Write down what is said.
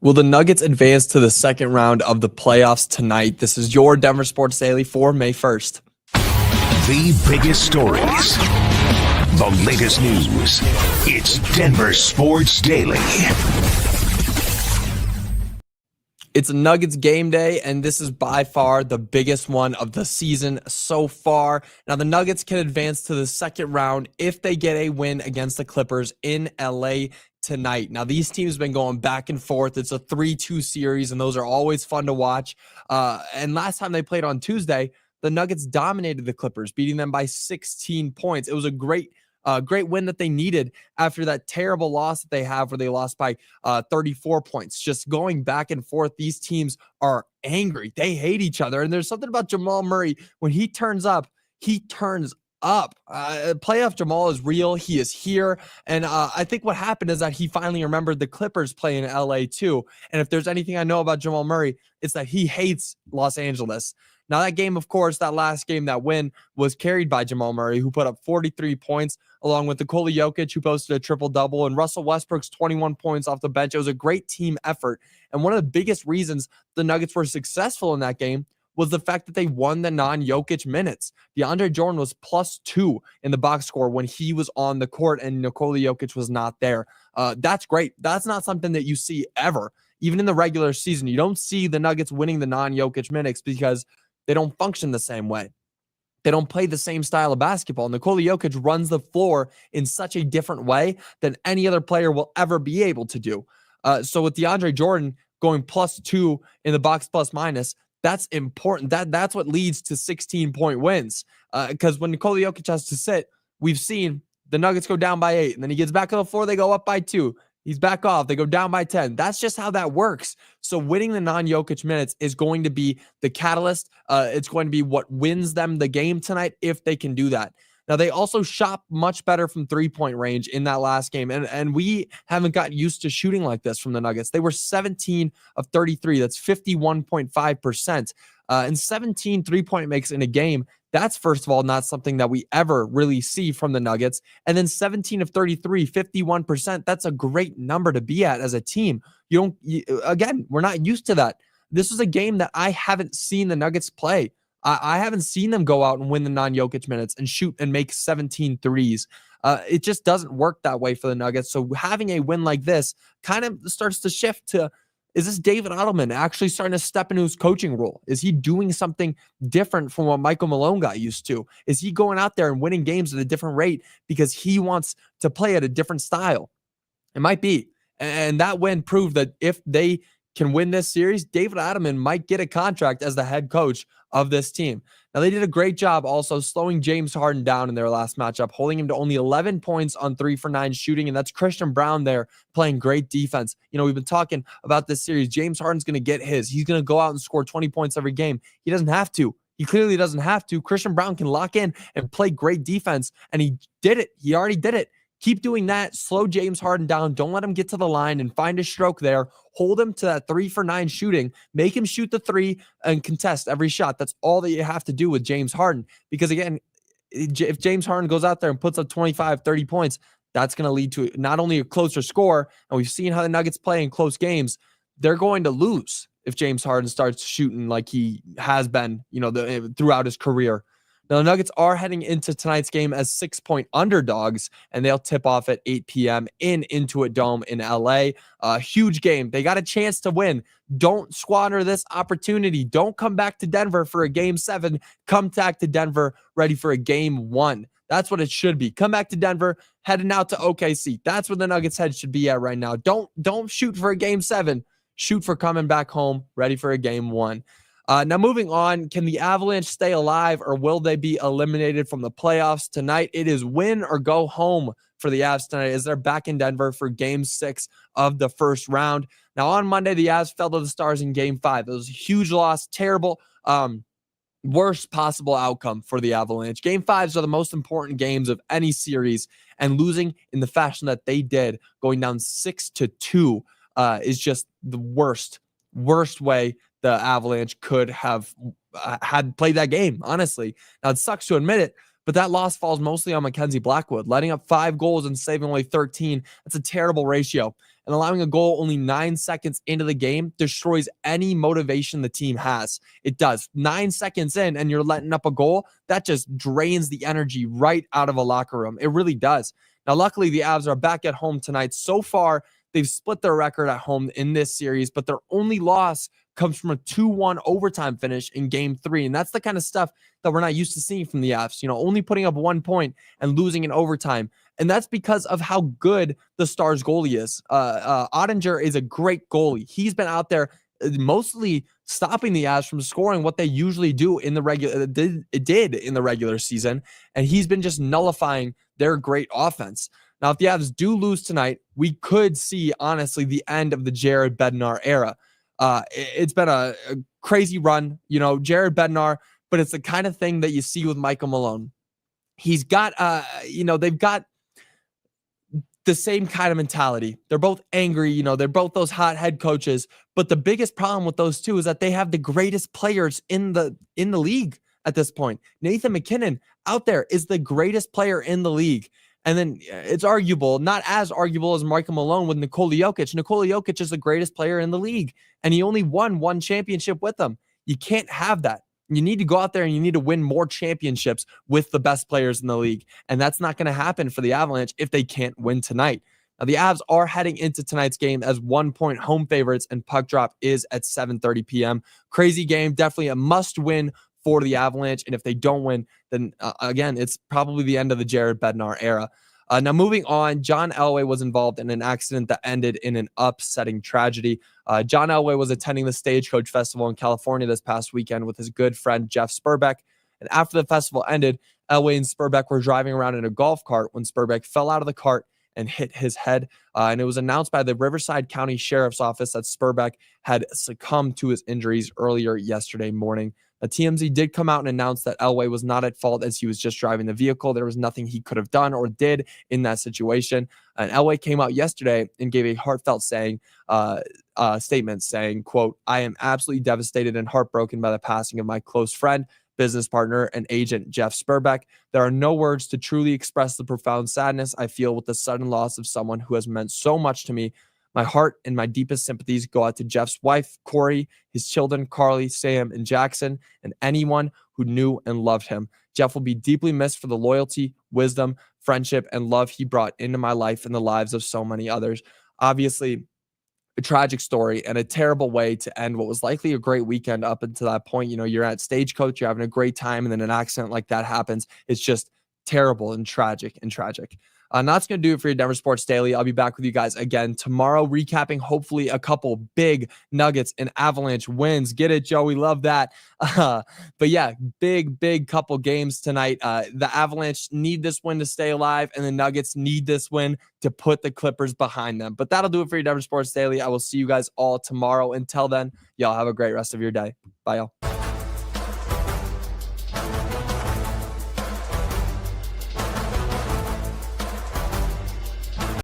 Will the Nuggets advance to the second round of the playoffs tonight? This is your Denver Sports Daily for May 1st. The biggest stories, the latest news. It's Denver Sports Daily. It's Nuggets game day, and this is by far the biggest one of the season so far. Now, the Nuggets can advance to the second round if they get a win against the Clippers in LA tonight. Now, these teams have been going back and forth. It's a 3-2 series, and those are always fun to watch. And last time they played on Tuesday, the Nuggets dominated the Clippers, beating them by 16 points. It was a great win that they needed after that terrible loss that they have where they lost by 34 points. Just going back and forth, these teams are angry. They hate each other. And there's something about Jamal Murray. When he turns up, he turns up. Playoff Jamal is real. He is here. And I think what happened is that he finally remembered the Clippers play in LA too. And if there's anything I know about Jamal Murray, it's that he hates Los Angeles. Now, that game, of course, that last game, that win was carried by Jamal Murray, who put up 43 points, along with Nikola Jokic, who posted a triple-double, and Russell Westbrook's 21 points off the bench. It was a great team effort. And one of the biggest reasons the Nuggets were successful in that game was the fact that they won the non-Jokic minutes. DeAndre Jordan was +2 in the box score when he was on the court and Nikola Jokic was not there. That's great. That's not something that you see ever. Even in the regular season, you don't see the Nuggets winning the non-Jokic minutes because they don't function the same way. They don't play the same style of basketball. Nikola Jokic runs the floor in such a different way than any other player will ever be able to do. So with DeAndre Jordan going +2 in the box plus minus, that's important. That's what leads to 16-point wins. Because when Nikola Jokic has to sit, we've seen the Nuggets go down by 8, and then he gets back on the floor, they go up by 2. He's back off. They go down by 10. That's just how that works. So winning the non-Jokic minutes is going to be the catalyst. It's going to be what wins them the game tonight if they can do that. Now, they also shot much better from three-point range in that last game, and we haven't got used to shooting like this from the Nuggets. They were 17 of 33. That's 51.5%. And 17 three-point makes in a game, that's, first of all, not something that we ever really see from the Nuggets. And then 17 of 33, 51%, that's a great number to be at as a team. Again, we're not used to that. This is a game that I haven't seen the Nuggets play. I haven't seen them go out and win the non-Jokic minutes and shoot and make 17 threes. It just doesn't work that way for the Nuggets. So having a win like this kind of starts to shift to, is this David Adelman actually starting to step into his coaching role? Is he doing something different from what Michael Malone got used to? Is he going out there and winning games at a different rate because he wants to play at a different style? It might be. And that win proved that if they can win this series, David Adelman might get a contract as the head coach of this team. Now, they did a great job also slowing James Harden down in their last matchup, holding him to only 11 points on 3 for 9 shooting, and that's Christian Brown there playing great defense. You know, we've been talking about this series. James Harden's going to get his. He's going to go out and score 20 points every game. He doesn't have to. He clearly doesn't have to. Christian Brown can lock in and play great defense, and he did it. He already did it. Keep doing that. Slow James Harden down. Don't let him get to the line and find a stroke there. Hold him to that 3 for 9 shooting. Make him shoot the 3 and contest every shot. That's all that you have to do with James Harden. Because again, if James Harden goes out there and puts up 25, 30 points, that's going to lead to not only a closer score, and we've seen how the Nuggets play in close games, they're going to lose if James Harden starts shooting like he has been, throughout his career. Now, the Nuggets are heading into tonight's game as 6-point underdogs, and they'll tip off at 8 p.m. in Intuit Dome in LA. A huge game. They got a chance to win. Don't squander this opportunity. Don't come back to Denver for a game 7. Come back to Denver ready for a game 1. That's what it should be. Come back to Denver, heading out to OKC. That's where the Nuggets' head should be at right now. Don't shoot for a game 7. Shoot for coming back home, ready for a game 1. Now, moving on, can the Avalanche stay alive or will they be eliminated from the playoffs tonight? It is win or go home for the Avs tonight as they're back in Denver for game 6 of the first round. Now, on Monday, the Avs fell to the Stars in game 5. It was a huge loss, terrible, worst possible outcome for the Avalanche. Game 5s are the most important games of any series, and losing in the fashion that they did, going down 6-2, is just the worst way the Avalanche could have had played that game, honestly. Now, it sucks to admit it, But that loss falls mostly on Mackenzie Blackwood, letting up 5 goals and saving only 13. That's a terrible ratio. And allowing a goal only 9 seconds into the game destroys any motivation the team has. It does. 9 seconds in and you're letting up a goal, that just drains the energy right out of a locker room. It really does. Now, luckily, the Avs are back at home tonight. So far, they've split their record at home in this series, but their only loss comes from a 2-1 overtime finish in Game 3. And that's the kind of stuff that we're not used to seeing from the Avs, only putting up 1 point and losing in overtime. And that's because of how good the Stars goalie is. Ottinger is a great goalie. He's been out there mostly stopping the Avs from scoring what they usually do in the did in the regular season. And he's been just nullifying their great offense. Now, if the Avs do lose tonight, we could see, honestly, the end of the Jared Bednar era. It's been a crazy run, Jared Bednar, but it's the kind of thing that you see with Michael Malone. He's got, they've got the same kind of mentality. They're both angry, they're both those hot head coaches. But the biggest problem with those two is that they have the greatest players in the league at this point. Nathan MacKinnon out there is the greatest player in the league. And then it's arguable, not as arguable as Michael Malone with Nikola Jokic. Nikola Jokic is the greatest player in the league, and he only won 1 championship with them. You can't have that. You need to go out there and you need to win more championships with the best players in the league. And that's not going to happen for the Avalanche if they can't win tonight. Now, the Avs are heading into tonight's game as 1-point home favorites, and puck drop is at 7:30 p.m. Crazy game, definitely a must-win for the Avalanche. And if they don't win, then again, it's probably the end of the Jared Bednar era. Now, moving on, John Elway was involved in an accident that ended in an upsetting tragedy. John Elway was attending the Stagecoach Festival in California this past weekend with his good friend Jeff Spurbeck. And after the festival ended, Elway and Spurbeck were driving around in a golf cart when Spurbeck fell out of the cart and hit his head. And it was announced by the Riverside County Sheriff's Office that Spurbeck had succumbed to his injuries earlier yesterday morning. TMZ did come out and announce that Elway was not at fault as he was just driving the vehicle. There was nothing he could have done or did in that situation. And Elway came out yesterday and gave a heartfelt statement saying, quote, "I am absolutely devastated and heartbroken by the passing of my close friend, business partner, and agent, Jeff Spurbeck. There are no words to truly express the profound sadness I feel with the sudden loss of someone who has meant so much to me. My heart and my deepest sympathies go out to Jeff's wife, Corey, his children, Carly, Sam, and Jackson, and anyone who knew and loved him. Jeff will be deeply missed for the loyalty, wisdom, friendship, and love he brought into my life and the lives of so many others." Obviously, a tragic story and a terrible way to end what was likely a great weekend up until that point. You're at Stagecoach, you're having a great time, and then an accident like that happens. It's just terrible and tragic and tragic. That's going to do it for your Denver Sports Daily. I'll be back with you guys again tomorrow, recapping hopefully a couple big Nuggets and Avalanche wins. Get it, Joe? We love that. But yeah, big couple games tonight. The Avalanche need this win to stay alive, and the Nuggets need this win to put the Clippers behind them. But that'll do it for your Denver Sports Daily. I will see you guys all tomorrow. Until then, y'all have a great rest of your day. Bye, y'all.